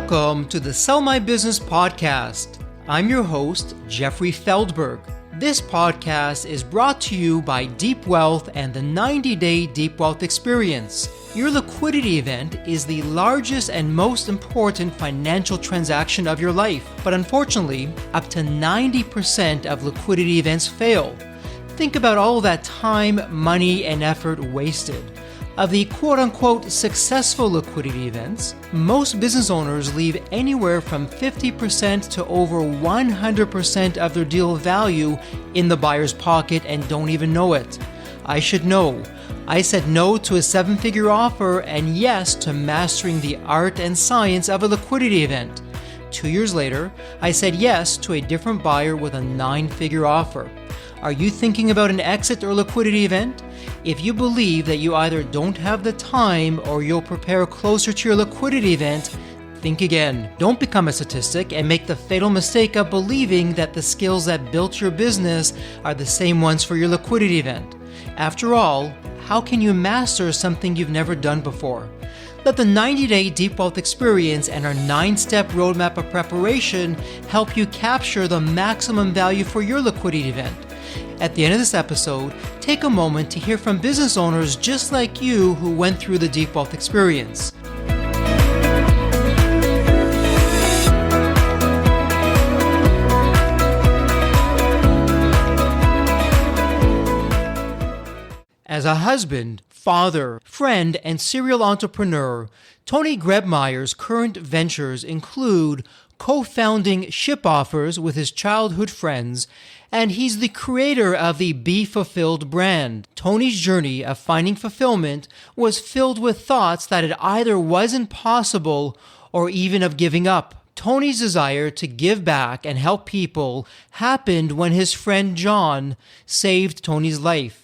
Welcome to the Sell My Business podcast. I'm your host, Jeffrey Feldberg. This podcast is brought to you by Deep Wealth and the 90-Day Deep Wealth Experience. Your liquidity event is the largest and most important financial transaction of your life. But unfortunately, up to 90% of liquidity events fail. Think about all that time, money, and effort wasted. Of the quote-unquote successful liquidity events, most business owners leave anywhere from 50% to over 100% of their deal value in the buyer's pocket and don't even know it. I should know. I said no to a 7-figure offer and yes to mastering the art and science of a liquidity event. 2 years later, I said yes to a different buyer with a 9-figure offer. Are you thinking about an exit or liquidity event? If you believe that you either don't have the time or you'll prepare closer to your liquidity event, think again. Don't become a statistic and make the fatal mistake of believing that the skills that built your business are the same ones for your liquidity event. After all, how can you master something you've never done before? Let the 90-Day Deep Wealth Experience and our 9-step roadmap of preparation help you capture the maximum value for your liquidity event. At the end of this episode, take a moment to hear from business owners just like you who went through the Deep Wealth Experience. As a husband, father, friend, and serial entrepreneur, Tony Grebmeier's current ventures include co-founding ShipOffers with his childhood friends, and he's the creator of the Be Fulfilled brand. Tony's journey of finding fulfillment was filled with thoughts that it either wasn't possible or even of giving up. Tony's desire to give back and help people happened when his friend John saved Tony's life.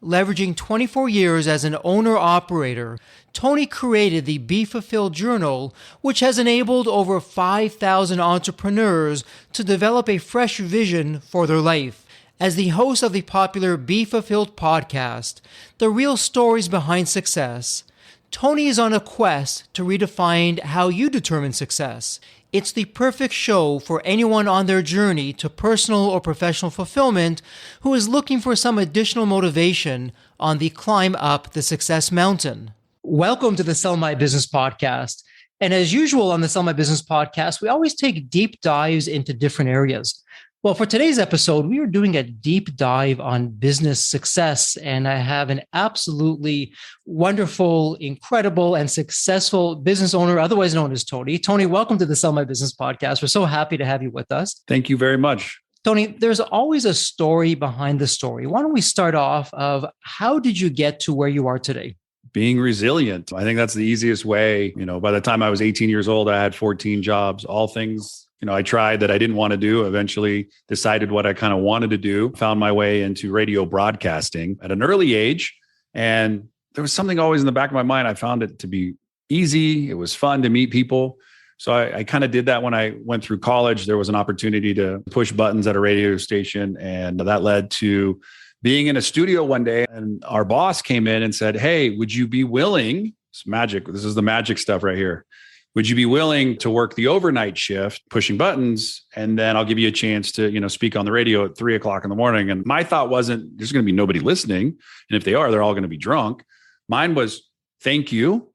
Leveraging 24 years as an owner-operator, Tony created the Be Fulfilled Journal, which has enabled over 5,000 entrepreneurs to develop a fresh vision for their life. As the host of the popular Be Fulfilled podcast, The Real Stories Behind Success, Tony is on a quest to redefine how you determine success. It's the perfect show for anyone on their journey to personal or professional fulfillment who is looking for some additional motivation on the climb up the success mountain. Welcome to the Sell My Business podcast. And as usual on the Sell My Business podcast, we always take deep dives into different areas. Well, for today's episode, we are doing a deep dive on business success, and I have an absolutely wonderful, incredible, and successful business owner, otherwise known as Tony. Tony, welcome to the Sell My Business podcast. We're so happy to have you with us. Thank you very much. Tony, there's always a story behind the story. Why don't we start off of how did you get to where you are today? Being resilient. I think that's the easiest way. By the time I was 18 years old, I had 14 jobs, all things I tried that I didn't want to do, eventually decided what I kind of wanted to do, found my way into radio broadcasting at an early age. And there was something always in the back of my mind. I found it to be easy. It was fun to meet people. So I kind of did that when I went through college. There was an opportunity to push buttons at a radio station. And that led to being in a studio one day. And our boss came in and said, "Hey, would you be willing?" It's magic. This is the magic stuff right here. "Would you be willing to work the overnight shift pushing buttons? And then I'll give you a chance to, speak on the radio at 3:00 in the morning." And my thought wasn't, there's going to be nobody listening. And if they are, they're all going to be drunk. Mine was, thank you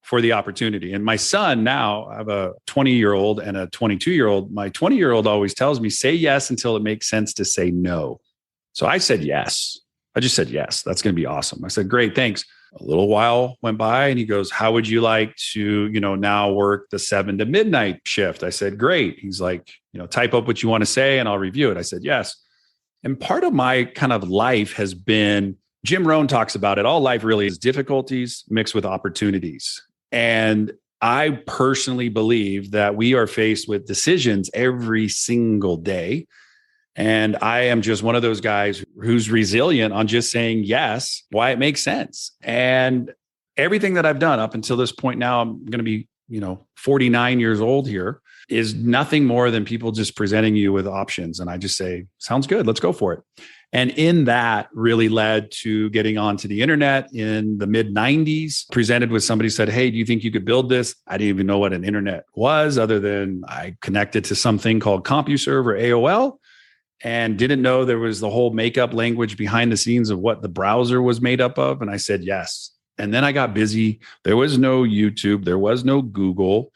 for the opportunity. And my son now, I have a 20-year-old and a 22-year-old. My 20-year-old always tells me, say yes until it makes sense to say no. So I said yes. I just said yes. That's going to be awesome. I said, great, thanks. A little while went by and he goes, how would you like to, now work the 7 to midnight shift? I said, great. He's like, type up what you want to say and I'll review it. I said, yes. And part of my kind of life has been, Jim Rohn talks about it. All life really is difficulties mixed with opportunities. And I personally believe that we are faced with decisions every single day. And I am just one of those guys who's resilient on just saying yes, why it makes sense. And everything that I've done up until this point now, I'm going to be, 49 years old here, is nothing more than people just presenting you with options. And I just say, sounds good, let's go for it. And in that really led to getting onto the internet in the mid 90s, presented with somebody said, hey, do you think you could build this? I didn't even know what an internet was other than I connected to something called CompuServe or AOL and didn't know there was the whole makeup language behind the scenes of what the browser was made up of. And I said, yes. And then I got busy. There was no YouTube. There was no Google.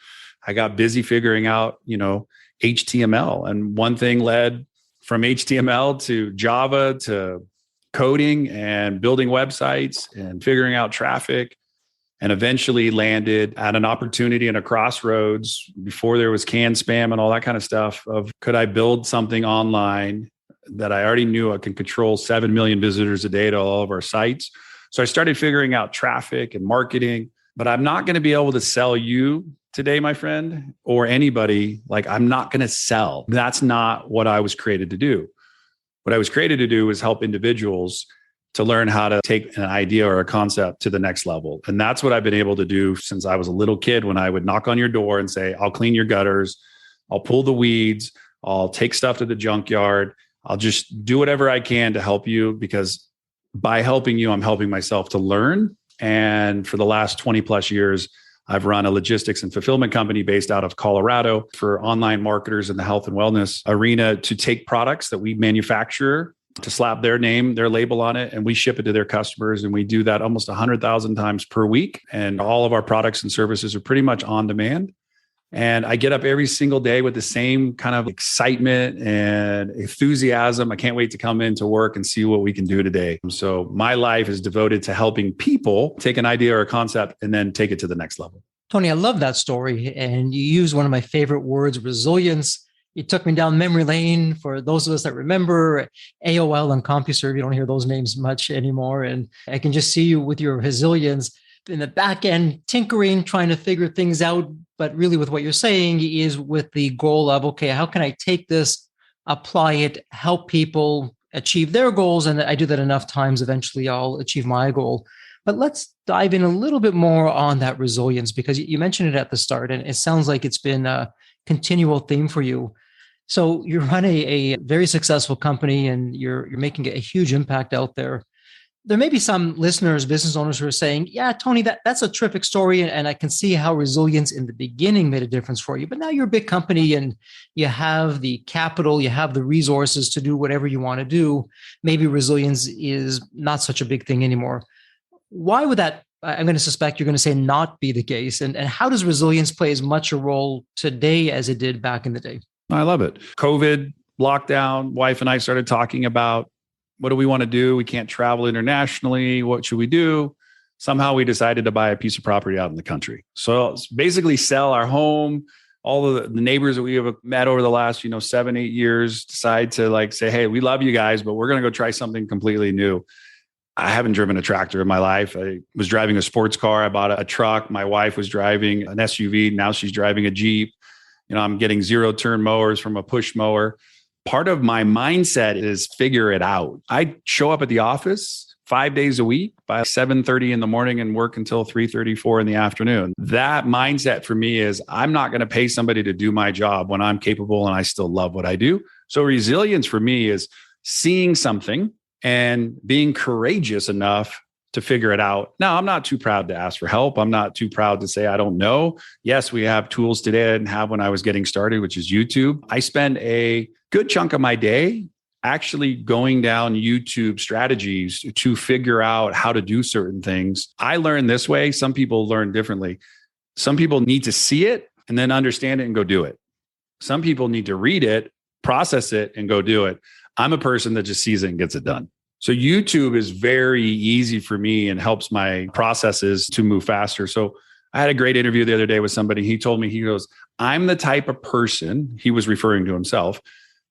I got busy figuring out, HTML. And one thing led from HTML to Java to coding and building websites and figuring out traffic, and eventually landed at an opportunity and a crossroads before there was canned spam and all that kind of stuff of could I build something online that I already knew I can control 7 million visitors a day to all of our sites. So I started figuring out traffic and marketing, but I'm not going to be able to sell you today, my friend, or anybody. Like, I'm not going to sell. That's not what I was created to do. What I was created to do was help individuals to learn how to take an idea or a concept to the next level. And that's what I've been able to do since I was a little kid, when I would knock on your door and say, I'll clean your gutters, I'll pull the weeds, I'll take stuff to the junkyard, I'll just do whatever I can to help you, because by helping you, I'm helping myself to learn. And for the last 20 plus years, I've run a logistics and fulfillment company based out of Colorado for online marketers in the health and wellness arena to take products that we manufacture, to slap their name, their label on it, and we ship it to their customers. And we do that almost 100,000 times per week. And all of our products and services are pretty much on demand. And I get up every single day with the same kind of excitement and enthusiasm. I can't wait to come into work and see what we can do today. So my life is devoted to helping people take an idea or a concept and then take it to the next level. Tony, I love that story. And you use one of my favorite words, resilience. You took me down memory lane. For those of us that remember AOL and CompuServe, you don't hear those names much anymore. And I can just see you with your resilience in the back end, tinkering, trying to figure things out. But really with what you're saying is with the goal of, okay, how can I take this, apply it, help people achieve their goals? And I do that enough times, eventually I'll achieve my goal. But let's dive in a little bit more on that resilience, because you mentioned it at the start, and it sounds like it's been a continual theme for you. So you run a very successful company and you're making a huge impact out there. There may be some listeners, business owners who are saying, yeah, Tony, that's a terrific story. And I can see how resilience in the beginning made a difference for you. But now you're a big company and you have the capital, you have the resources to do whatever you want to do. Maybe resilience is not such a big thing anymore. Why would that, I'm going to suspect you're going to say, not be the case? And how does resilience play as much a role today as it did back in the day? I love it. COVID, lockdown, wife and I started talking about, what do we want to do? We can't travel internationally. What should we do? Somehow we decided to buy a piece of property out in the country. So basically sell our home. All of the neighbors that we have met over the last, 7-8 years decide to say, hey, we love you guys, but we're going to go try something completely new. I haven't driven a tractor in my life. I was driving a sports car. I bought a truck. My wife was driving an SUV. Now she's driving a Jeep. I'm getting 0-turn mowers from a push mower. Part of my mindset is figure it out. I show up at the office 5 days a week by 7:30 in the morning and work until 3:30, 4 in the afternoon. That mindset for me is I'm not going to pay somebody to do my job when I'm capable and I still love what I do. So resilience for me is seeing something and being courageous enough to figure it out. Now, I'm not too proud to ask for help. I'm not too proud to say I don't know. Yes, we have tools today I didn't have when I was getting started, which is YouTube. I spend a good chunk of my day actually going down YouTube strategies to figure out how to do certain things. I learn this way. Some people learn differently. Some people need to see it and then understand it and go do it. Some people need to read it, process it, and go do it. I'm a person that just sees it and gets it done. So YouTube is very easy for me and helps my processes to move faster. So I had a great interview the other day with somebody. He told me, he goes, I'm the type of person, he was referring to himself,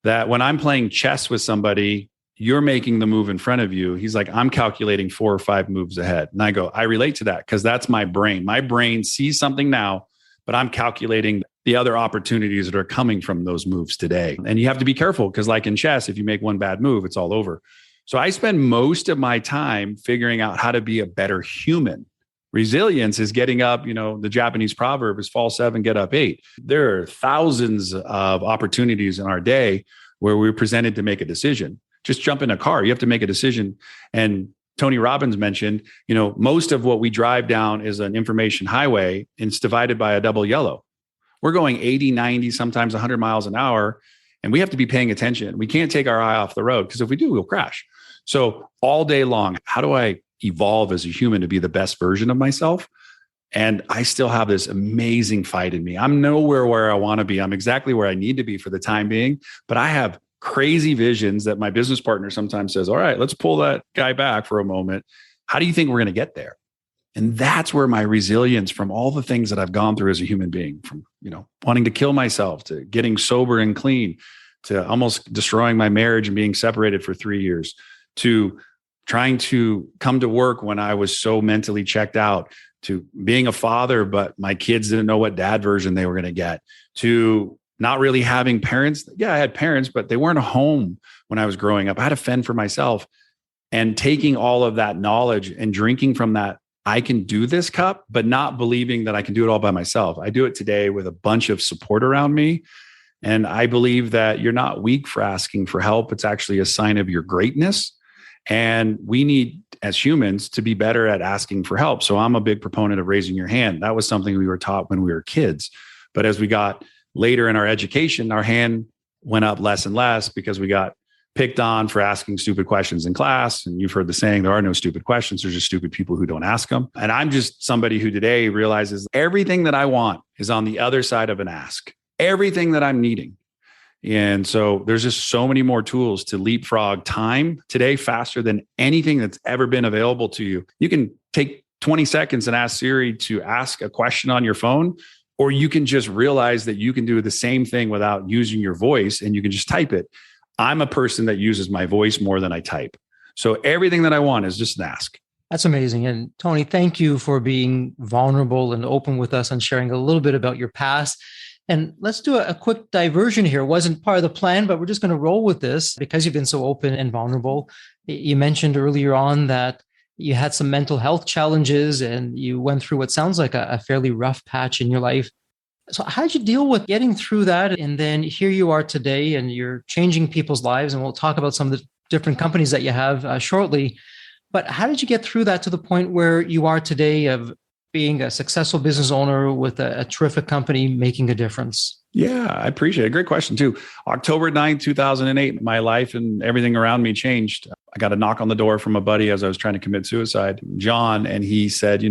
that when I'm playing chess with somebody, you're making the move in front of you. He's like, I'm calculating 4 or 5 moves ahead. And I go, I relate to that because that's my brain. My brain sees something now, but I'm calculating the other opportunities that are coming from those moves today. And you have to be careful because like in chess, if you make one bad move, it's all over. So I spend most of my time figuring out how to be a better human. Resilience is getting up, the Japanese proverb is fall 7, get up 8. There are thousands of opportunities in our day where we're presented to make a decision. just jump in a car. You have to make a decision. And Tony Robbins mentioned, most of what we drive down is an information highway, and it's divided by a double yellow. We're going 80, 90, sometimes 100 miles an hour, and we have to be paying attention. We can't take our eye off the road, because if we do, we'll crash. So all day long, how do I evolve as a human to be the best version of myself? And I still have this amazing fight in me. I'm nowhere where I want to be. I'm exactly where I need to be for the time being, but I have crazy visions that my business partner sometimes says, all right, let's pull that guy back for a moment. How do you think we're going to get there? And that's where my resilience from all the things that I've gone through as a human being, from, wanting to kill myself, to getting sober and clean, to almost destroying my marriage and being separated for 3 years, to trying to come to work when I was so mentally checked out, to being a father, but my kids didn't know what dad version they were going to get, to not really having parents. Yeah, I had parents, but they weren't home when I was growing up. I had to fend for myself, and taking all of that knowledge and drinking from that, I can do this cup, but not believing that I can do it all by myself. I do it today with a bunch of support around me. And I believe that you're not weak for asking for help. It's actually a sign of your greatness. And we need, as humans, to be better at asking for help. So I'm a big proponent of raising your hand. That was something we were taught when we were kids. But as we got later in our education, our hand went up less and less, because we got picked on for asking stupid questions in class. And you've heard the saying, there are no stupid questions. There's just stupid people who don't ask them. And I'm just somebody who today realizes everything that I want is on the other side of an ask. Everything that I'm needing. And so there's just so many more tools to leapfrog time today, faster than anything that's ever been available to you. You can take 20 seconds and ask Siri to ask a question on your phone, or you can just realize that you can do the same thing without using your voice, and you can just type it. I'm a person that uses my voice more than I type. So everything that I want is just an ask. That's amazing. And Tony, thank you for being vulnerable and open with us and sharing a little bit about your past. And let's do a quick diversion here. It wasn't part of the plan, but we're just going to roll with this because you've been so open and vulnerable. You mentioned earlier on that you had some mental health challenges and you went through what sounds like a fairly rough patch in your life. So how did you deal with getting through that? And then here you are today and you're changing people's lives. And we'll talk about some of the different companies that you have shortly. But how did you get through that to the point where you are today of being a successful business owner with a terrific company making a difference? Yeah, I appreciate it. Great question too. October 9th, 2008, my life and everything around me changed. I got a knock on the door from a buddy as I was trying to commit suicide, John, and he said,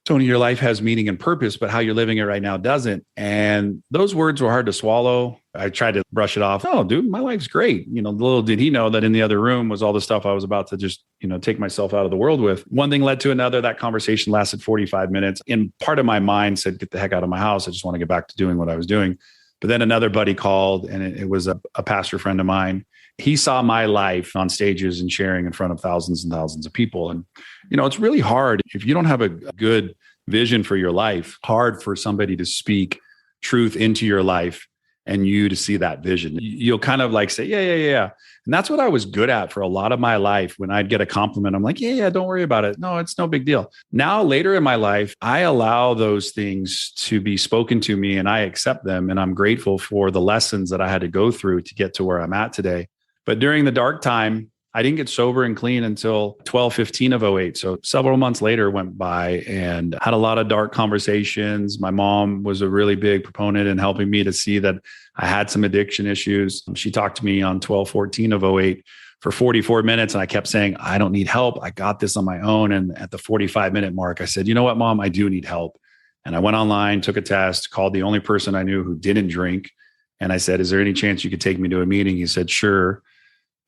Tony, your life has meaning and purpose, but how you're living it right now doesn't. And those words were hard to swallow. I tried to brush it off. Oh, dude, my life's great. Little did he know that in the other room was all the stuff I was about to just, take myself out of the world with. One thing led to another. That conversation lasted 45 minutes. And part of my mind said, get the heck out of my house. I just want to get back to doing what I was doing. But then another buddy called, and it was a pastor friend of mine. He saw my life on stages and sharing in front of thousands and thousands of people. And, it's really hard if you don't have a good vision for your life, hard for somebody to speak truth into your life and you to see that vision. You'll kind of like say, yeah. And that's what I was good at for a lot of my life. When I'd get a compliment, I'm like, yeah, don't worry about it. No, it's no big deal. Now, later in my life, I allow those things to be spoken to me and I accept them. And I'm grateful for the lessons that I had to go through to get to where I'm at today. But during the dark time, I didn't get sober and clean until 12/15 of 08. So several months later went by and had a lot of dark conversations. My mom was a really big proponent in helping me to see that I had some addiction issues. She talked to me on 12/14 of 08 for 44 minutes. And I kept saying, I don't need help. I got this on my own. And at the 45-minute mark, I said, you know what, Mom, I do need help. And I went online, took a test, called the only person I knew who didn't drink. And I said, is there any chance you could take me to a meeting? He said, sure.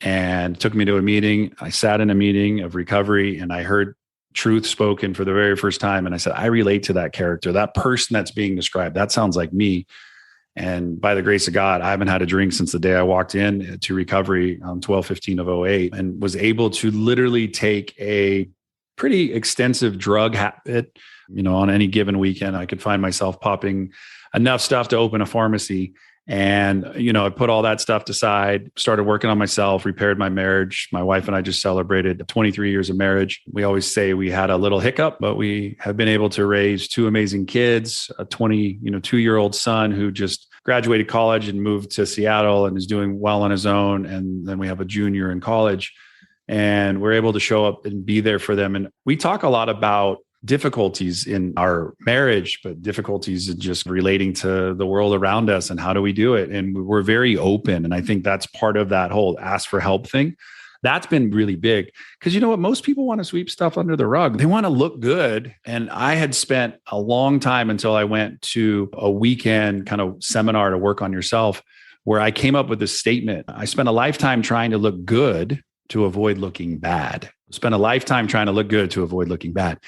And took me to a meeting. I sat in a meeting of recovery and I heard truth spoken for the very first time. And I said, I relate to that character, that person that's being described. That sounds like me. And by the grace of God, I haven't had a drink since the day I walked in to recovery on 12/15 of 08 and was able to literally take a pretty extensive drug habit. On any given weekend, I could find myself popping enough stuff to open a pharmacy. And, I put all that stuff aside, started working on myself, repaired my marriage. My wife and I just celebrated 23 years of marriage. We always say we had a little hiccup, but we have been able to raise two amazing kids, a 22-year-old son who just graduated college and moved to Seattle and is doing well on his own. And then we have a junior in college, and we're able to show up and be there for them. And we talk a lot about difficulties in our marriage, but difficulties in just relating to the world around us and how do we do it. And we're very open. And I think that's part of that whole ask for help thing. That's been really big because you know what? Most people want to sweep stuff under the rug. They want to look good. And I had spent a long time until I went to a weekend kind of seminar to work on yourself, where I came up with this statement. I spent a lifetime trying to look good to avoid looking bad. Spent a lifetime trying to look good to avoid looking bad.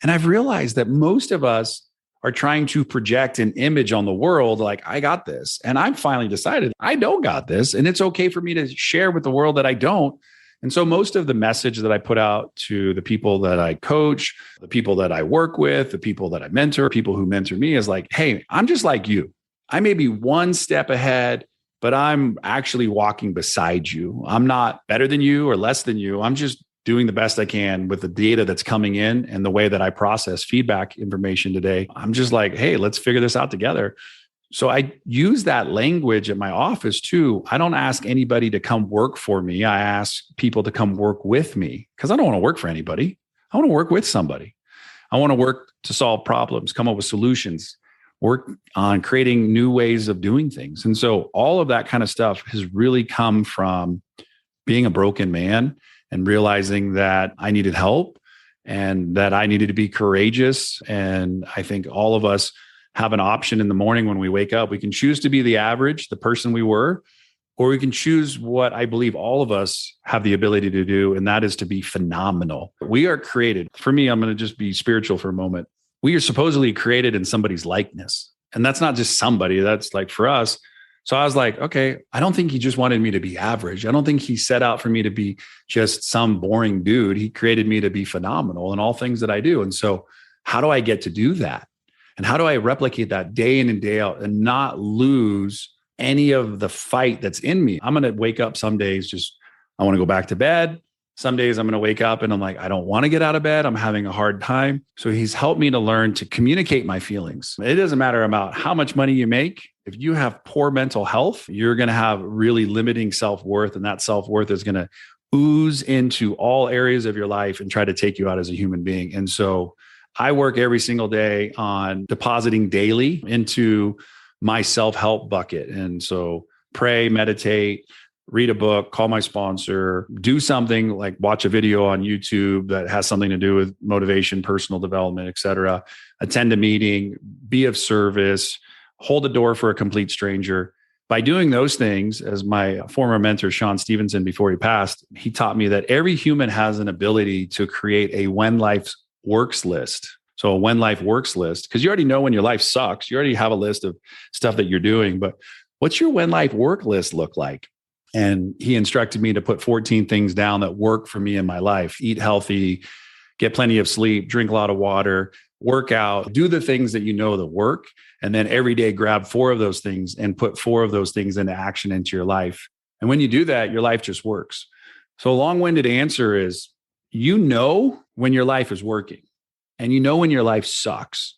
And I've realized that most of us are trying to project an image on the world like, I got this. And I've finally decided I don't got this. And it's okay for me to share with the world that I don't. And so most of the message that I put out to the people that I coach, the people that I work with, the people that I mentor, people who mentor me is like, hey, I'm just like you. I may be one step ahead, but I'm actually walking beside you. I'm not better than you or less than you. I'm just doing the best I can with the data that's coming in and the way that I process feedback information today. I'm just like, hey, let's figure this out together. So I use that language at my office too. I don't ask anybody to come work for me. I ask people to come work with me because I don't want to work for anybody. I want to work with somebody. I want to work to solve problems, come up with solutions, work on creating new ways of doing things. And so all of that kind of stuff has really come from being a broken man and realizing that I needed help and that I needed to be courageous. And I think all of us have an option in the morning when we wake up. We can choose to be the average, the person we were, or we can choose what I believe all of us have the ability to do, and that is to be phenomenal. We are created. For me, I'm going to just be spiritual for a moment. We are supposedly created in somebody's likeness. And that's not just somebody, that's like for us. So I was like, okay, I don't think he just wanted me to be average. I don't think he set out for me to be just some boring dude. He created me to be phenomenal in all things that I do. And so how do I get to do that? And how do I replicate that day in and day out and not lose any of the fight that's in me? I'm going to wake up some days just, I want to go back to bed. Some days I'm going to wake up and I'm like, I don't want to get out of bed. I'm having a hard time. So he's helped me to learn to communicate my feelings. It doesn't matter about how much money you make. If you have poor mental health, you're going to have really limiting self-worth. And that self-worth is going to ooze into all areas of your life and try to take you out as a human being. And so I work every single day on depositing daily into my self-help bucket. And so pray, meditate, read a book, call my sponsor, do something like watch a video on YouTube that has something to do with motivation, personal development, et cetera, attend a meeting, be of service, hold the door for a complete stranger. By doing those things, as my former mentor, Sean Stevenson, before he passed, he taught me that every human has an ability to create a when life works list. So a when life works list, because you already know when your life sucks, you already have a list of stuff that you're doing, but what's your when life work list look like? And he instructed me to put 14 things down that work for me in my life. Eat healthy, get plenty of sleep, drink a lot of water, work out, do the things that you know that work. And then every day grab 4 of those things and put 4 of those things into action into your life. And when you do that, your life just works. So a long-winded answer is, you know when your life is working and you know when your life sucks.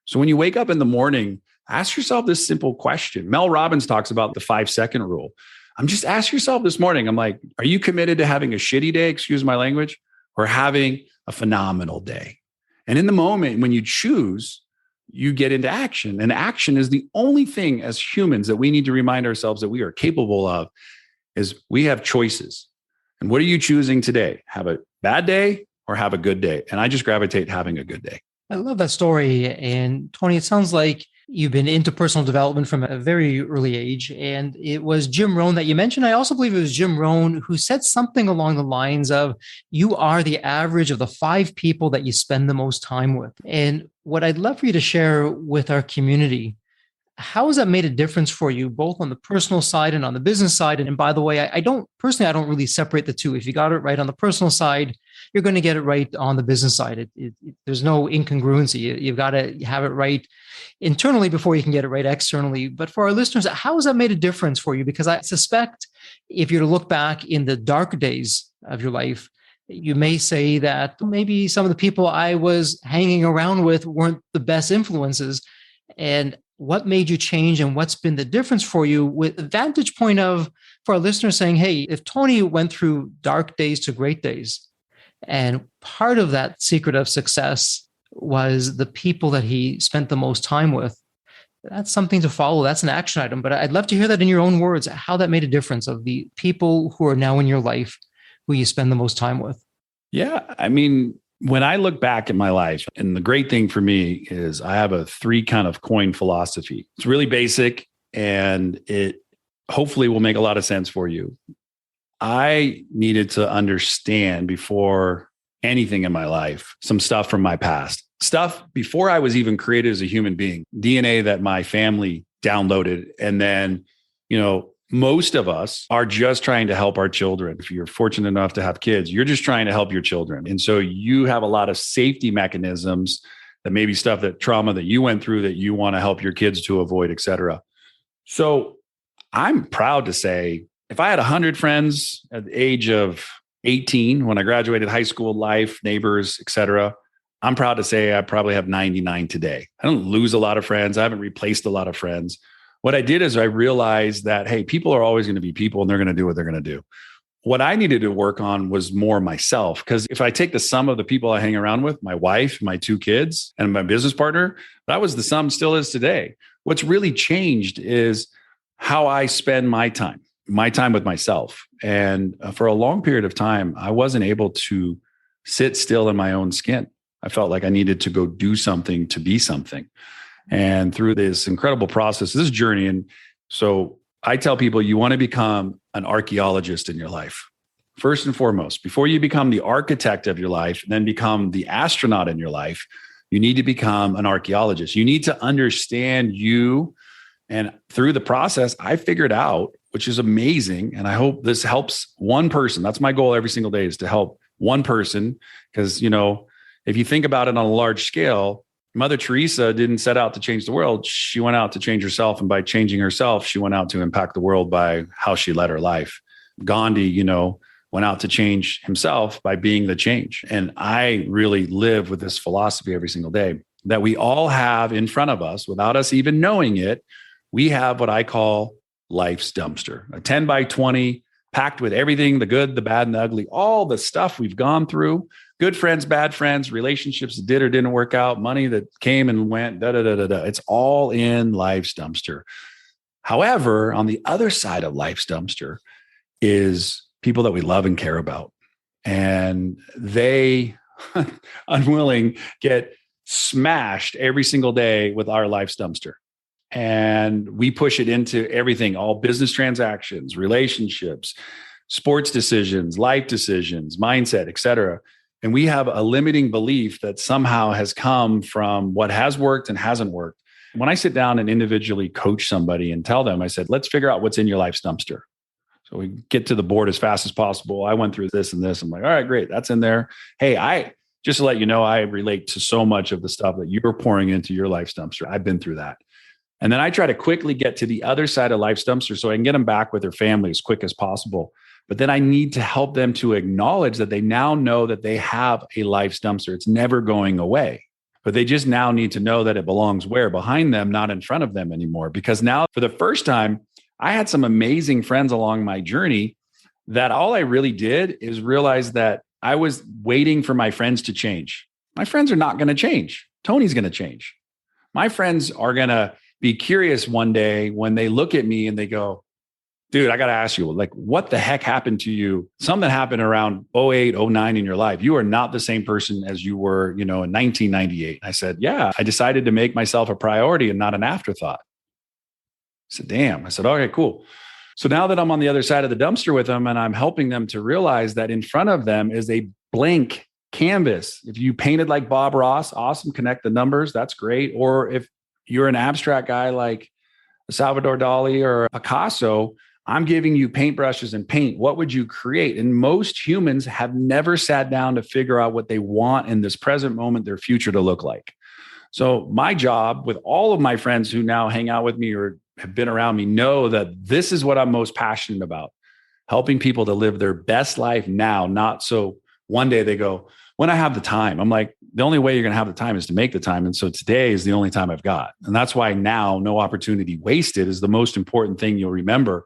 So when you wake up in the morning, ask yourself this simple question. Mel Robbins talks about the 5-second rule. Just ask yourself this morning, I'm like, are you committed to having a shitty day, excuse my language, or having a phenomenal day? And in the moment when you choose, you get into action. And action is the only thing as humans that we need to remind ourselves that we are capable of, is we have choices. And what are you choosing today? Have a bad day or have a good day? And I just gravitate having a good day. I love that story. And Tony, it sounds like you've been into personal development from a very early age. And it was Jim Rohn that you mentioned. I also believe it was Jim Rohn who said something along the lines of, you are the average of the 5 people that you spend the most time with. And what I'd love for you to share with our community, how has that made a difference for you, both on the personal side and on the business side? And by the way, I don't really separate the two. If you got it right on the personal side, you're going to get it right on the business side. There's no incongruency. You've got to have it right internally before you can get it right externally. But for our listeners, how has that made a difference for you? Because I suspect if you're to look back in the dark days of your life, you may say that maybe some of the people I was hanging around with weren't the best influences. And what made you change and what's been the difference for you with a vantage point of, for our listeners saying, hey, if Tony went through dark days to great days, and part of that secret of success was the people that he spent the most time with, that's something to follow. That's an action item. But I'd love to hear that in your own words, how that made a difference of the people who are now in your life, who you spend the most time with. Yeah. I mean, when I look back at my life, and the great thing for me is I have a 3 kind of coin philosophy. It's really basic and it hopefully will make a lot of sense for you. I needed to understand before anything in my life, some stuff from my past, stuff before I was even created as a human being, DNA that my family downloaded. And then, most of us are just trying to help our children. If you're fortunate enough to have kids, you're just trying to help your children. And so you have a lot of safety mechanisms that maybe stuff that trauma that you went through that you want to help your kids to avoid, et cetera. So I'm proud to say, if I had 100 friends at the age of 18, when I graduated high school life, neighbors, et cetera, I'm proud to say I probably have 99 today. I don't lose a lot of friends. I haven't replaced a lot of friends. What I did is I realized that, hey, people are always going to be people and they're going to do what they're going to do. What I needed to work on was more myself. Because if I take the sum of the people I hang around with, my wife, my 2 kids, and my business partner, that was the sum, still is today. What's really changed is how I spend my time with myself. And for a long period of time, I wasn't able to sit still in my own skin. I felt like I needed to go do something to be something. And through this incredible process, this journey, and so I tell people, you want to become an archaeologist in your life. First and foremost, before you become the architect of your life, and then become the astronaut in your life, you need to become an archaeologist. You need to understand you. And through the process, I figured out, which is amazing. And I hope this helps one person. That's my goal every single day, is to help one person. Because, if you think about it on a large scale, Mother Teresa didn't set out to change the world. She went out to change herself. And by changing herself, she went out to impact the world by how she led her life. Gandhi, went out to change himself by being the change. And I really live with this philosophy every single day that we all have in front of us, without us even knowing it. We have what I call life's dumpster, a 10 by 20 packed with everything, the good, the bad, and the ugly, all the stuff we've gone through. Good friends, bad friends, relationships that did or didn't work out, money that came and went, It's all in life's dumpster. However, on the other side of life's dumpster is people that we love and care about. And they, unwilling, get smashed every single day with our life's dumpster. And we push it into everything, all business transactions, relationships, sports decisions, life decisions, mindset, et cetera. And we have a limiting belief that somehow has come from what has worked and hasn't worked. When I sit down and individually coach somebody and tell them, I said, let's figure out what's in your life's dumpster. So we get to the board as fast as possible. I went through this and this. I'm like, all right, great. That's in there. Hey, just to let you know, I relate to so much of the stuff that you're pouring into your life's dumpster. I've been through that. And then I try to quickly get to the other side of life's dumpster so I can get them back with their family as quick as possible. But then I need to help them to acknowledge that they now know that they have a life's dumpster. It's never going away. But they just now need to know that it belongs where? Behind them, not in front of them anymore. Because now, for the first time, I had some amazing friends along my journey that all I really did is realize that I was waiting for my friends to change. My friends are not going to change. Tony's going to change. My friends are going to be curious one day when they look at me and they go, dude, I got to ask you, like, what the heck happened to you? Something happened around 08, 09 in your life. You are not the same person as you were, in 1998. I said, yeah, I decided to make myself a priority and not an afterthought. I said, damn. I said, okay, cool. So now that I'm on the other side of the dumpster with them and I'm helping them to realize that in front of them is a blank canvas. If you painted like Bob Ross, awesome, connect the numbers, that's great. Or if you're an abstract guy like Salvador Dali or Picasso, I'm giving you paintbrushes and paint. What would you create? And most humans have never sat down to figure out what they want in this present moment, their future to look like. So my job with all of my friends who now hang out with me or have been around me know that this is what I'm most passionate about, helping people to live their best life now, not so one day they go, when I have the time. I'm like, the only way you're going to have the time is to make the time. And so today is the only time I've got. And that's why now no opportunity wasted is the most important thing you'll remember,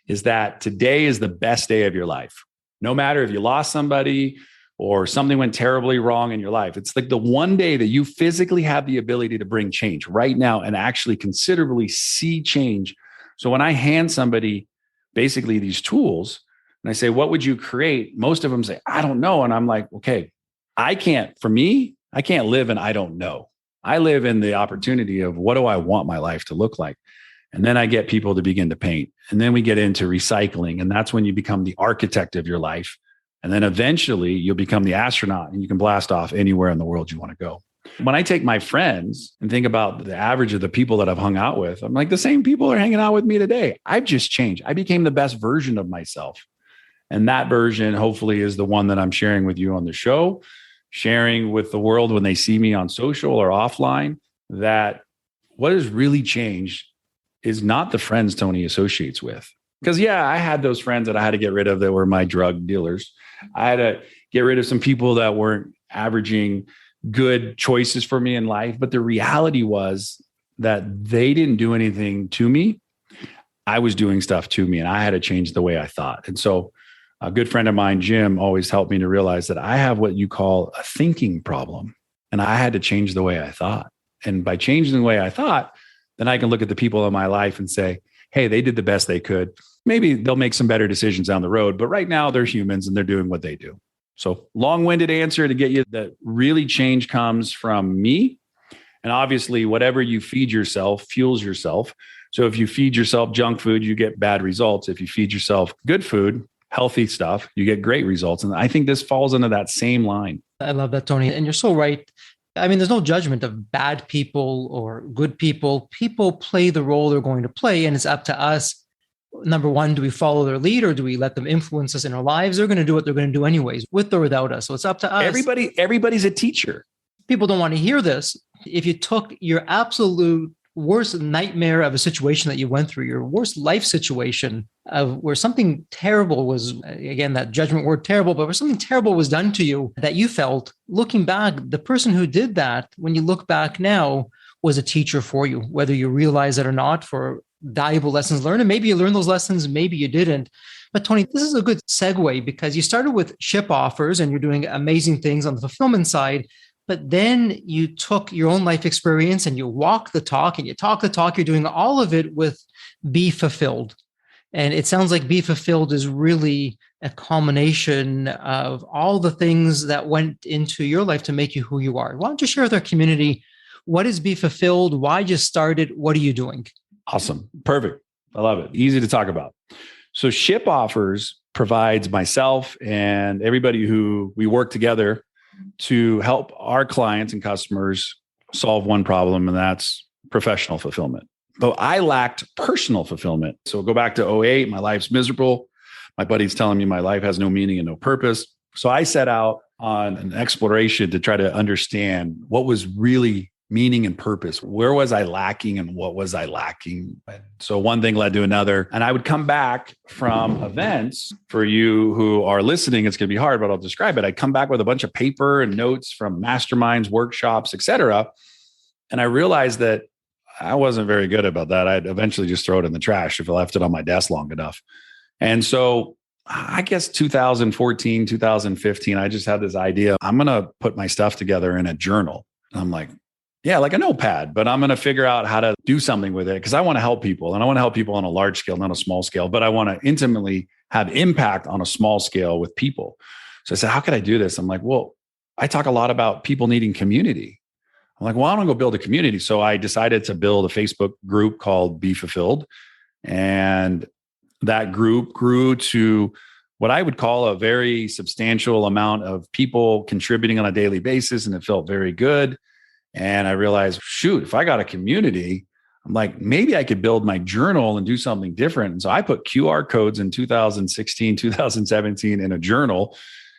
is that today is the best day of your life. No matter if you lost somebody or something went terribly wrong in your life, it's like the one day that you physically have the ability to bring change right now and actually considerably see change. So when I hand somebody basically these tools and I say, what would you create? Most of them say, I don't know. And I'm like, okay, I can't live in I don't know. I live in the opportunity of what do I want my life to look like? And then I get people to begin to paint. And then we get into recycling. And that's when you become the architect of your life. And then eventually you'll become the astronaut and you can blast off anywhere in the world you want to go. When I take my friends and think about the average of the people that I've hung out with, I'm like, the same people are hanging out with me today. I've just changed. I became the best version of myself. And that version hopefully is the one that I'm sharing with you on the show, sharing with the world when they see me on social or offline, that what has really changed is not the friends Tony associates with. Because I had those friends that I had to get rid of that were my drug dealers. I had to get rid of some people that weren't averaging good choices for me in life. But the reality was that they didn't do anything to me. I was doing stuff to me and I had to change the way I thought. And so a good friend of mine, Jim, always helped me to realize that I have what you call a thinking problem. And I had to change the way I thought. And by changing the way I thought, then I can look at the people in my life and say, hey, they did the best they could. Maybe they'll make some better decisions down the road, but right now they're humans and they're doing what they do. So long-winded answer to get you that really change comes from me. And obviously whatever you feed yourself fuels yourself. So if you feed yourself junk food, you get bad results. If you feed yourself good food, healthy stuff, you get great results. And I think this falls into that same line. I love that, Tony. And you're so right. I mean, there's no judgment of bad people or good people. People play the role they're going to play, and it's up to us. Number one, do we follow their lead or do we let them influence us in our lives? They're going to do what they're going to do anyways, with or without us. So it's up to us. Everybody's a teacher. People don't want to hear this. If you took your absolute worst nightmare of a situation that you went through, your worst life situation of where something terrible was, again, that judgment word terrible, but where something terrible was done to you that you felt, looking back, the person who did that, when you look back now, was a teacher for you, whether you realize it or not, for valuable lessons learned. And maybe you learned those lessons, maybe you didn't. But Tony, this is a good segue because you started with ShipOffers and you're doing amazing things on the fulfillment side. But then you took your own life experience and you walk the talk and you talk the talk. You're doing all of it with Be Fulfilled. And it sounds like Be Fulfilled is really a culmination of all the things that went into your life to make you who you are. Why don't you share with our community, what is Be Fulfilled? Why you started? What are you doing? Awesome. Perfect. I love it. Easy to talk about. So ShipOffers provides myself and everybody who we work together to help our clients and customers solve one problem, and that's professional fulfillment. But I lacked personal fulfillment. So go back to '08, my life's miserable. My buddy's telling me my life has no meaning and no purpose. So I set out on an exploration to try to understand what was really meaning and purpose. Where was I lacking and what was I lacking? So one thing led to another. And I would come back from events. For you who are listening, it's going to be hard, but I'll describe it. I'd come back with a bunch of paper and notes from masterminds, workshops, et cetera. And I realized that I wasn't very good about that. I'd eventually just throw it in the trash if I left it on my desk long enough. And so I guess 2014, 2015, I just had this idea. I'm going to put my stuff together in a journal. And I'm like, yeah, like a notepad, but I'm going to figure out how to do something with it because I want to help people, and I want to help people on a large scale, not a small scale, but I want to intimately have impact on a small scale with people. So I said, how could I do this? I'm like, well, I talk a lot about people needing community. I'm like, well, I want to go build a community. So I decided to build a Facebook group called Be Fulfilled. And that group grew to what I would call a very substantial amount of people contributing on a daily basis. And it felt very good. And I realized, shoot, if I got a community, I'm like, maybe I could build my journal and do something different. And so I put QR codes in 2016, 2017 in a journal.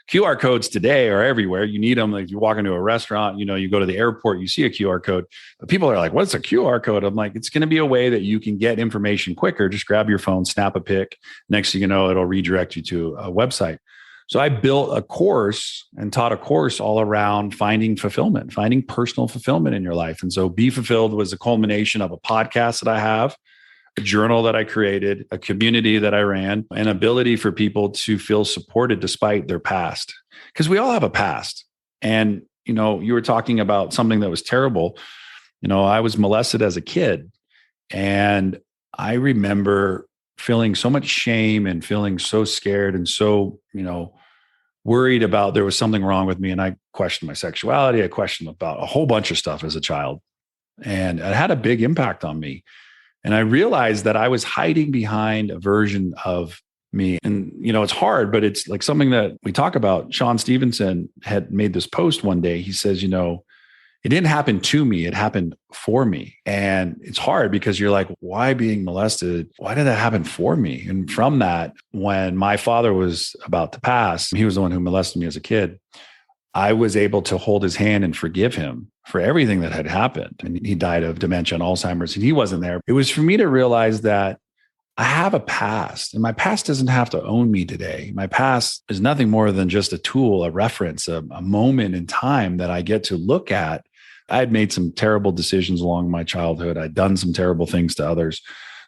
QR codes today are everywhere. You need them. Like you walk into a restaurant, you go to the airport, you see a QR code. But people are like, what's a QR code? I'm like, it's going to be a way that you can get information quicker. Just grab your phone, snap a pic. Next thing you know, it'll redirect you to a website. So I built a course and taught a course all around finding fulfillment, finding personal fulfillment in your life. And so Be Fulfilled was a culmination of a podcast that I have, a journal that I created, a community that I ran, an ability for people to feel supported despite their past. Because we all have a past. And, you were talking about something that was terrible. I was molested as a kid. And I remember feeling so much shame and feeling so scared and so, worried about there was something wrong with me. And I questioned my sexuality. I questioned about a whole bunch of stuff as a child. And it had a big impact on me. And I realized that I was hiding behind a version of me. And, it's hard, but it's like something that we talk about. Sean Stevenson had made this post one day. He says, it didn't happen to me. It happened for me. And it's hard because you're like, why being molested? Why did that happen for me? And from that, when my father was about to pass, he was the one who molested me as a kid. I was able to hold his hand and forgive him for everything that had happened. And he died of dementia and Alzheimer's, and he wasn't there. It was for me to realize that I have a past, and my past doesn't have to own me today. My past is nothing more than just a tool, a reference, a moment in time that I get to look at. I had made some terrible decisions along my childhood. I'd done some terrible things to others.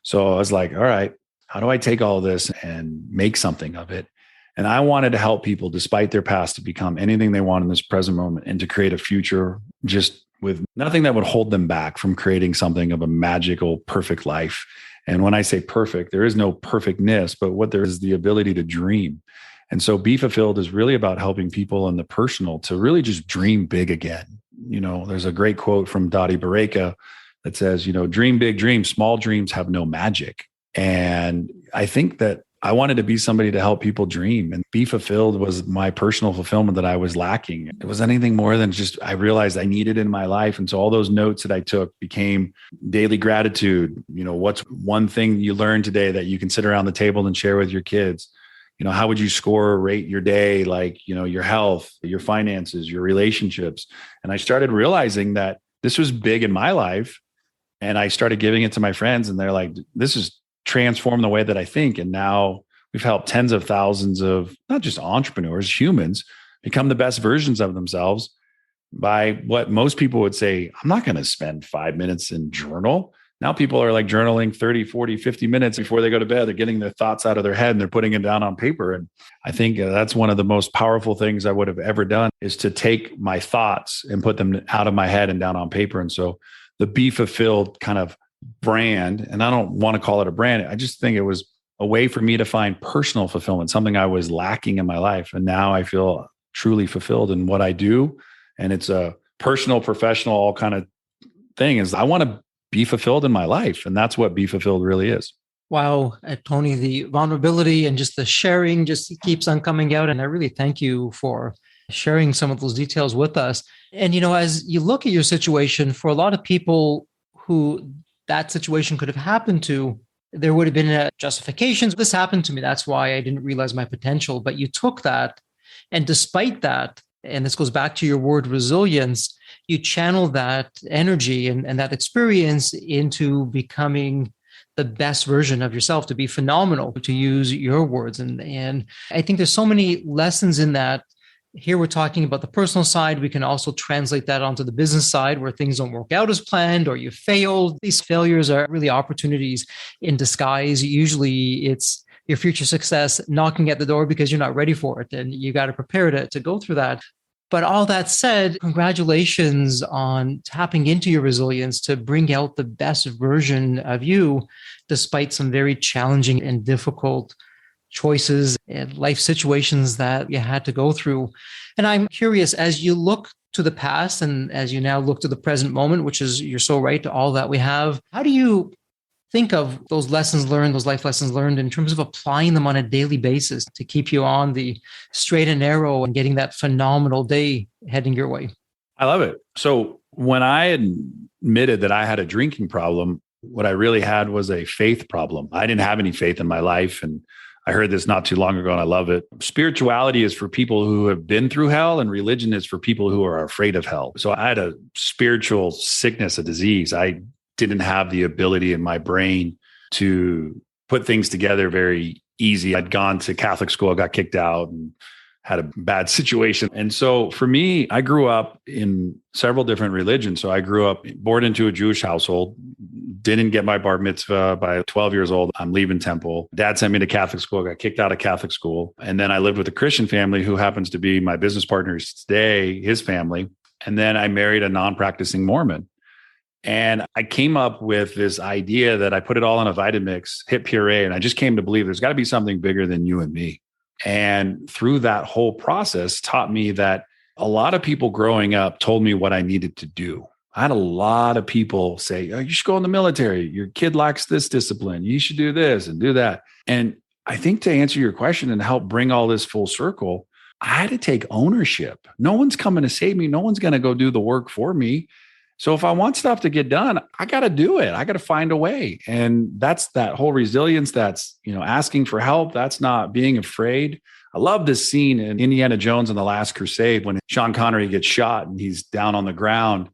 So I was like, all right, how do I take all this and make something of it? And I wanted to help people, despite their past, to become anything they want in this present moment and to create a future just with nothing that would hold them back from creating something of a magical, perfect life. And when I say perfect, there is no perfectness, but what there is the ability to dream. And so Be Fulfilled is really about helping people in the personal to really just dream big again. There's a great quote from Dottie Bareka that says, dream big dreams, small dreams have no magic. And I think that I wanted to be somebody to help people dream, and Be Fulfilled was my personal fulfillment that I was lacking. It was anything more than just, I realized I needed in my life. And so all those notes that I took became daily gratitude. What's one thing you learned today that you can sit around the table and share with your kids? How would you score or rate your day? Like, your health, your finances, your relationships. And I started realizing that this was big in my life. And I started giving it to my friends, and they're like, this has transformed the way that I think. And now we've helped tens of thousands of not just entrepreneurs, humans, become the best versions of themselves by what most people would say, I'm not going to spend 5 minutes in journal. Now people are like journaling 30, 40, 50 minutes before they go to bed. They're getting their thoughts out of their head and they're putting it down on paper. And I think that's one of the most powerful things I would have ever done, is to take my thoughts and put them out of my head and down on paper. And so the Be Fulfilled kind of brand, and I don't want to call it a brand, I just think it was a way for me to find personal fulfillment, something I was lacking in my life. And now I feel truly fulfilled in what I do. And it's a personal, professional, all kind of thing, is I want to be fulfilled in my life. And that's what Be Fulfilled really is. Wow, Tony, the vulnerability and just the sharing just keeps on coming out. And I really thank you for sharing some of those details with us. And, as you look at your situation, for a lot of people who that situation could have happened to, there would have been justifications. This happened to me. That's why I didn't realize my potential. But you took that. And despite that, and this goes back to your word resilience, you channel that energy and that experience into becoming the best version of yourself, to be phenomenal, to use your words. And I think there's so many lessons in that. Here we're talking about the personal side. We can also translate that onto the business side, where things don't work out as planned or you failed. These failures are really opportunities in disguise. Usually it's your future success knocking at the door because you're not ready for it. And you got to prepare to go through that. But all that said, congratulations on tapping into your resilience to bring out the best version of you, despite some very challenging and difficult choices and life situations that you had to go through. And I'm curious, as you look to the past and as you now look to the present moment, which is, you're so right, to all that we have, how do you think of those lessons learned, those life lessons learned, in terms of applying them on a daily basis to keep you on the straight and narrow and getting that phenomenal day heading your way? I love it. So when I admitted that I had a drinking problem, what I really had was a faith problem. I didn't have any faith in my life. And I heard this not too long ago, and I love it. Spirituality is for people who have been through hell, and religion is for people who are afraid of hell. So I had a spiritual sickness, a disease. I didn't have the ability in my brain to put things together very easy. I'd gone to Catholic school, got kicked out, and had a bad situation. And so for me, I grew up in several different religions. So I grew up born into a Jewish household, didn't get my bar mitzvah by 12 years old. I'm leaving temple. Dad sent me to Catholic school, got kicked out of Catholic school. And then I lived with a Christian family who happens to be my business partners today, his family. And then I married a non-practicing Mormon. And I came up with this idea that I put it all in a Vitamix, hit puree, and I just came to believe there's got to be something bigger than you and me. And through that whole process taught me that a lot of people growing up told me what I needed to do. I had a lot of people say, oh, you should go in the military. Your kid lacks this discipline. You should do this and do that. And I think to answer your question and help bring all this full circle, I had to take ownership. No one's coming to save me. No one's going to go do the work for me. So if I want stuff to get done, I got to do it. I got to find a way. And that's that whole resilience. That's, asking for help. That's not being afraid. I love this scene in Indiana Jones and the Last Crusade when Sean Connery gets shot and he's down on the ground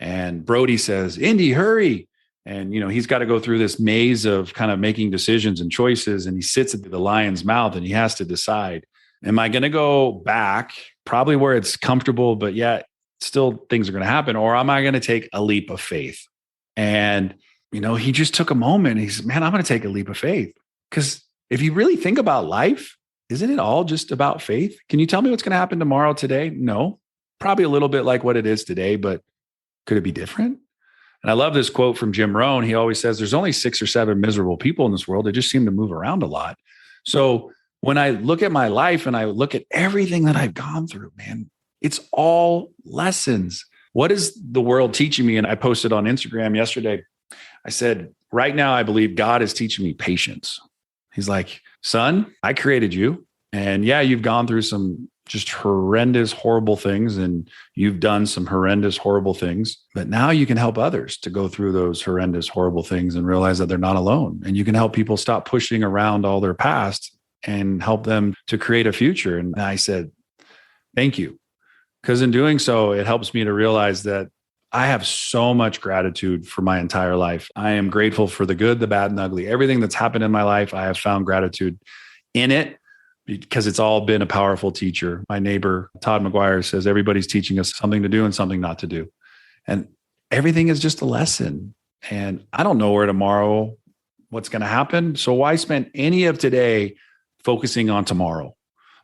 and Brody says, Indy, hurry. And, he's got to go through this maze of kind of making decisions and choices. And he sits at the lion's mouth and he has to decide, am I going to go back probably where it's comfortable, but yet still things are going to happen? Or am I going to take a leap of faith? And, he just took a moment. He said, man, I'm going to take a leap of faith. Because if you really think about life, isn't it all just about faith? Can you tell me what's going to happen tomorrow, today? No, probably a little bit like what it is today, but could it be different? And I love this quote from Jim Rohn. He always says, there's only 6 or 7 miserable people in this world. They just seem to move around a lot. So when I look at my life and I look at everything that I've gone through, man, it's all lessons. What is the world teaching me? And I posted on Instagram yesterday. I said, right now, I believe God is teaching me patience. He's like, son, I created you. And yeah, you've gone through some just horrendous, horrible things. And you've done some horrendous, horrible things. But now you can help others to go through those horrendous, horrible things and realize that they're not alone. And you can help people stop pushing around all their past and help them to create a future. And I said, thank you. Because in doing so, it helps me to realize that I have so much gratitude for my entire life. I am grateful for the good, the bad, and the ugly. Everything that's happened in my life, I have found gratitude in it because it's all been a powerful teacher. My neighbor, Todd McGuire, says everybody's teaching us something to do and something not to do. And everything is just a lesson. And I don't know where tomorrow, what's going to happen. So why spend any of today focusing on tomorrow?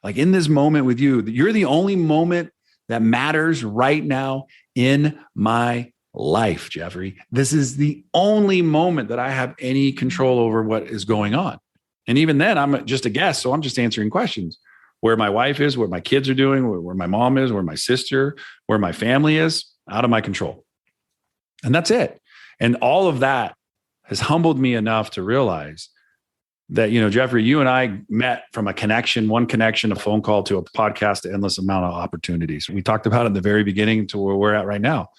Like in this moment with you, you're the only moment that matters right now in my life, Jeffrey. This is the only moment that I have any control over what is going on. And even then, I'm just a guest. So I'm just answering questions. Where my wife is, what my kids are doing, where my mom is, where my sister, where my family is, out of my control. And that's it. And all of that has humbled me enough to realize that, Jeffrey, you and I met from one connection, a phone call to a podcast, to endless amount of opportunities. We talked about it in the very beginning to where we're at right now.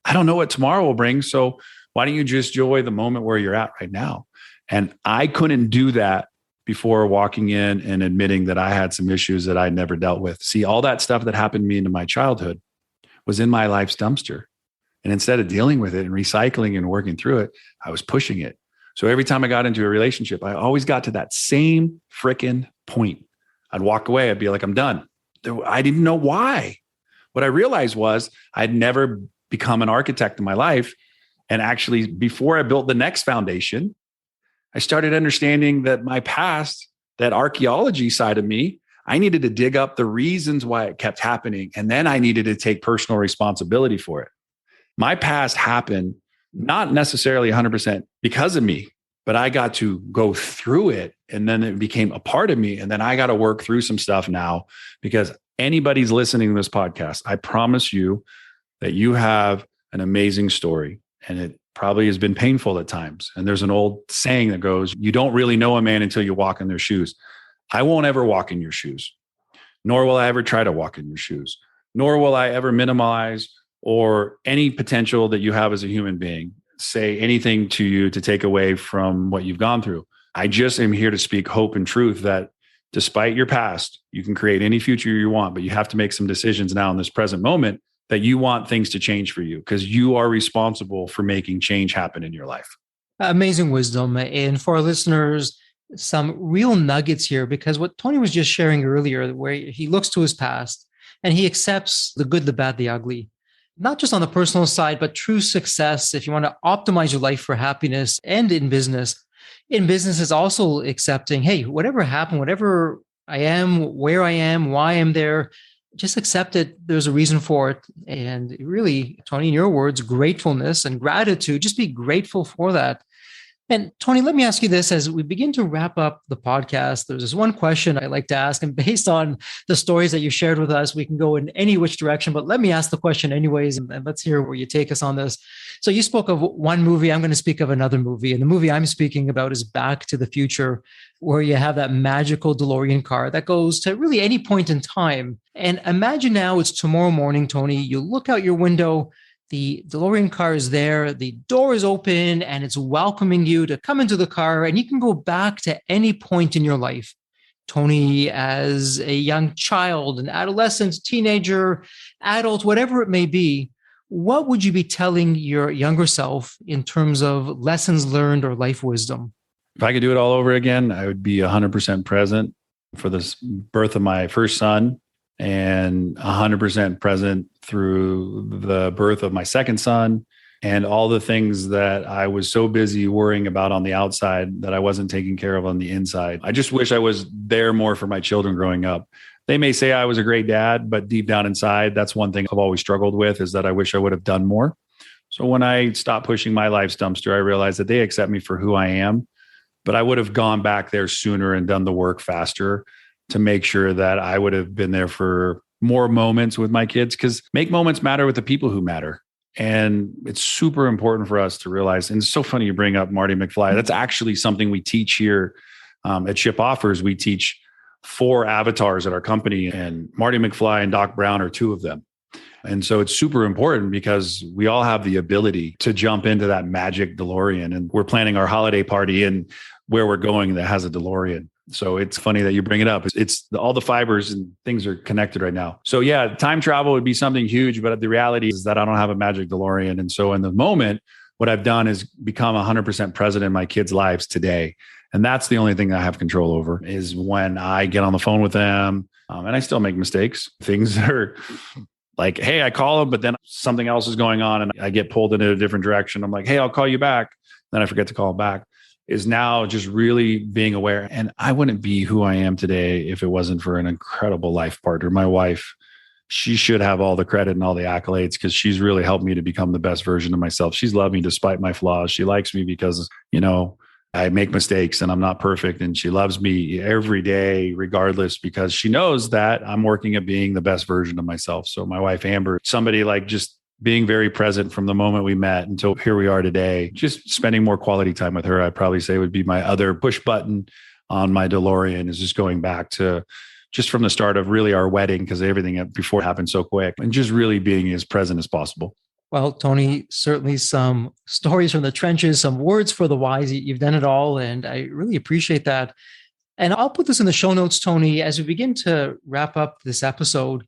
I don't know what tomorrow will bring. So why don't you just enjoy the moment where you're at right now? And I couldn't do that before walking in and admitting that I had some issues that I never dealt with. See, all that stuff that happened to me in my childhood was in my life's dumpster. And instead of dealing with it and recycling and working through it, I was pushing it. So every time I got into a relationship, I always got to that same frickin' point. I'd walk away. I'd be like, I'm done. I didn't know why. What I realized was I'd never become an architect in my life. And actually, before I built the next foundation, I started understanding that my past, that archaeology side of me, I needed to dig up the reasons why it kept happening. And then I needed to take personal responsibility for it. My past happened not necessarily 100% because of me, but I got to go through it and then it became a part of me. And then I got to work through some stuff now because anybody's listening to this podcast, I promise you that you have an amazing story and it probably has been painful at times. And there's an old saying that goes, you don't really know a man until you walk in their shoes. I won't ever walk in your shoes, nor will I ever try to walk in your shoes, nor will I ever minimize or any potential that you have as a human being, say anything to you to take away from what you've gone through. I just am here to speak hope and truth that despite your past, you can create any future you want, but you have to make some decisions now in this present moment that you want things to change for you because you are responsible for making change happen in your life. Amazing wisdom. And for our listeners, some real nuggets here, because what Tony was just sharing earlier, where he looks to his past and he accepts the good, the bad, the ugly, not just on the personal side, but true success. If you want to optimize your life for happiness and in business is also accepting, hey, whatever happened, whatever I am, where I am, why I'm there, just accept it. There's a reason for it. And really, Tony, in your words, gratefulness and gratitude, just be grateful for that. And Tony, let me ask you this as we begin to wrap up the podcast. There's this one question I like to ask, and based on the stories that you shared with us, we can go in any which direction, but let me ask the question anyways, and let's hear where you take us on this. So you spoke of one movie, I'm going to speak of another movie. And the movie I'm speaking about is Back to the Future, where you have that magical DeLorean car that goes to really any point in time. And imagine now it's tomorrow morning, Tony, you look out your window, the DeLorean car is there, the door is open, and it's welcoming you to come into the car, and you can go back to any point in your life. Tony, as a young child, an adolescent, teenager, adult, whatever it may be, what would you be telling your younger self in terms of lessons learned or life wisdom? If I could do it all over again, I would be 100% present for the birth of my first son, and 100% present through the birth of my second son, and all the things that I was so busy worrying about on the outside that I wasn't taking care of on the inside. I just wish I was there more for my children growing up. They may say I was a great dad, but deep down inside, that's one thing I've always struggled with, is that I wish I would have done more. So when I stopped pushing my life's dumpster, I realized that they accept me for who I am, but I would have gone back there sooner and done the work faster to make sure that I would have been there for more moments with my kids, because make moments matter with the people who matter. And it's super important for us to realize, and it's so funny you bring up Marty McFly. That's actually something we teach here at ShipOffers. We teach 4 avatars at our company, and Marty McFly and Doc Brown are 2 of them. And so it's super important because we all have the ability to jump into that magic DeLorean. And we're planning our holiday party in where we're going that has a DeLorean. So it's funny that you bring it up. It's all the fibers and things are connected right now. So yeah, time travel would be something huge, but the reality is that I don't have a magic DeLorean. And so in the moment, what I've done is become 100% present in my kids' lives today. And that's the only thing I have control over, is when I get on the phone with them. And I still make mistakes, things that are like, hey, I call them, but then something else is going on and I get pulled in a different direction. I'm like, hey, I'll call you back. Then I forget to call them back. Is now just really being aware. And I wouldn't be who I am today if it wasn't for an incredible life partner. My wife, she should have all the credit and all the accolades, because she's really helped me to become the best version of myself. She's loved me despite my flaws. She likes me because, I make mistakes and I'm not perfect. And she loves me every day, regardless, because she knows that I'm working at being the best version of myself. So my wife, Amber, somebody like just being very present from the moment we met until here we are today, just spending more quality time with her, I'd probably say would be my other push button on my DeLorean, is just going back to just from the start of really our wedding, because everything before happened so quick, and just really being as present as possible. Well, Tony, certainly some stories from the trenches, some words for the wise. You've done it all, and I really appreciate that. And I'll put this in the show notes, Tony, as we begin to wrap up this episode.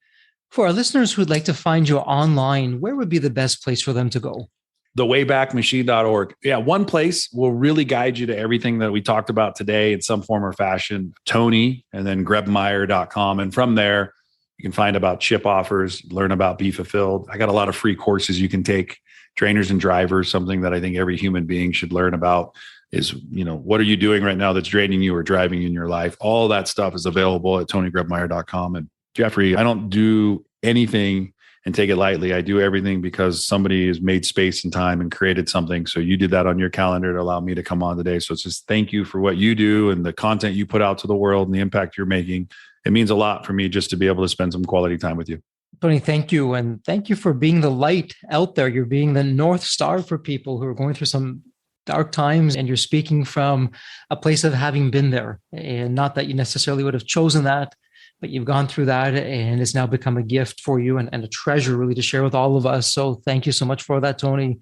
For our listeners who'd like to find you online, where would be the best place for them to go? thewaybackmachine.org. Yeah, one place will really guide you to everything that we talked about today in some form or fashion. Tony, and then Grebmeier.com. And from there, you can find about ShipOffers, learn about Be Fulfilled. I got a lot of free courses you can take, trainers and drivers, something that I think every human being should learn about is, what are you doing right now that's draining you or driving you in your life? All that stuff is available at TonyGrebmeier.com. And Jeffrey, I don't do anything and take it lightly. I do everything because somebody has made space and time and created something. So you did that on your calendar to allow me to come on today. So it's just thank you for what you do and the content you put out to the world and the impact you're making. It means a lot for me just to be able to spend some quality time with you. Tony, thank you. And thank you for being the light out there. You're being the North Star for people who are going through some dark times, and you're speaking from a place of having been there. And not that you necessarily would have chosen that, but you've gone through that, and it's now become a gift for you and a treasure really to share with all of us. So thank you so much for that, Tony.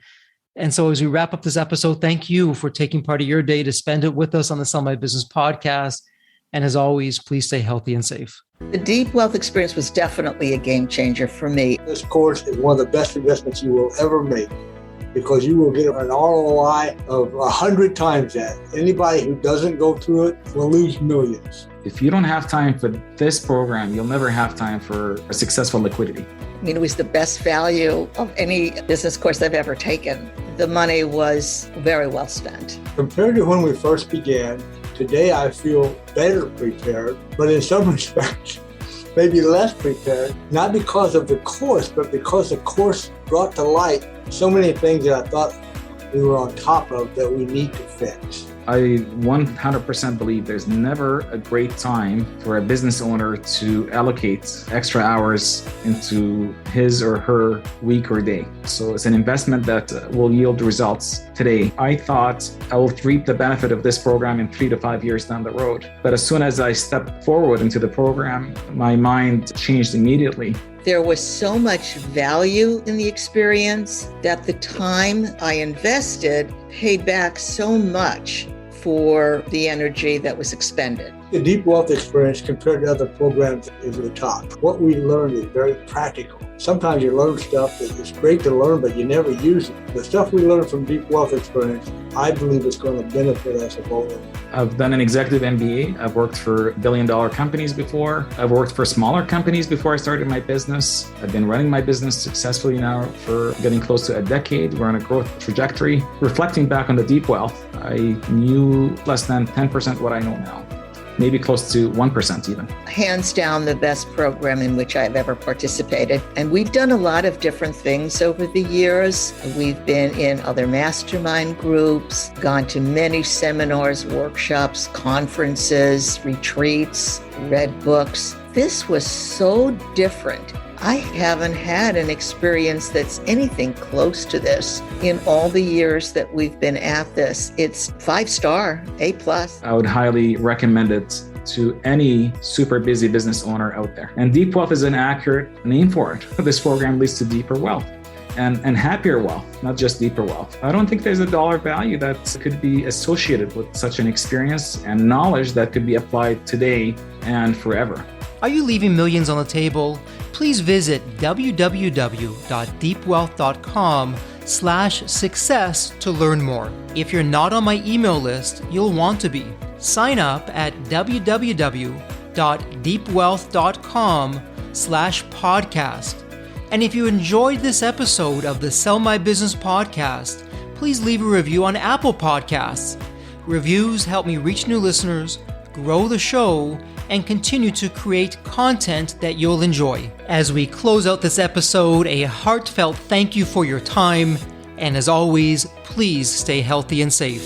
And so as we wrap up this episode, thank you for taking part of your day to spend it with us on the Sell My Business podcast. And as always, please stay healthy and safe. The Deep Wealth experience was definitely a game changer for me. This course is one of the best investments you will ever make. because you will get an ROI of 100 times that. Anybody who doesn't go through it will lose millions. If you don't have time for this program, you'll never have time for a successful liquidity. I mean, it was the best value of any business course I've ever taken. The money was very well spent. Compared to when we first began, today I feel better prepared, but in some respects, maybe less prepared, not because of the course, but because the course brought to light so many things that I thought we were on top of that we need to fix. I 100% believe there's never a great time for a business owner to allocate extra hours into his or her week or day. So it's an investment that will yield results today. I thought I will reap the benefit of this program in 3 to 5 years down the road. But as soon as I stepped forward into the program, my mind changed immediately. There was so much value in the experience that the time I invested paid back so much for the energy that was expended. The Deep Wealth experience compared to other programs is the top. What we learned is very practical. Sometimes you learn stuff that is great to learn, but you never use it. The stuff we learned from Deep Wealth experience, I believe is going to benefit us both. I've done an executive MBA. I've worked for billion-dollar companies before. I've worked for smaller companies before I started my business. I've been running my business successfully now for getting close to a decade. We're on a growth trajectory. Reflecting back on the Deep Wealth, I knew less than 10% what I know now. Maybe close to 1% even. Hands down, the best program in which I've ever participated. And we've done a lot of different things over the years. We've been in other mastermind groups, gone to many seminars, workshops, conferences, retreats, read books. This was so different. I haven't had an experience that's anything close to this in all the years that we've been at this. It's 5-star, A+. I would highly recommend it to any super busy business owner out there. And Deep Wealth is an accurate name for it. This program leads to deeper wealth and happier wealth, not just deeper wealth. I don't think there's a dollar value that could be associated with such an experience and knowledge that could be applied today and forever. Are you leaving millions on the table? Please visit www.deepwealth.com/success to learn more. If you're not on my email list, you'll want to be. Sign up at www.deepwealth.com/podcast. And if you enjoyed this episode of the Sell My Business podcast, please leave a review on Apple Podcasts. Reviews help me reach new listeners, grow the show, and continue to create content that you'll enjoy. As we close out this episode, a heartfelt thank you for your time, and as always, please stay healthy and safe.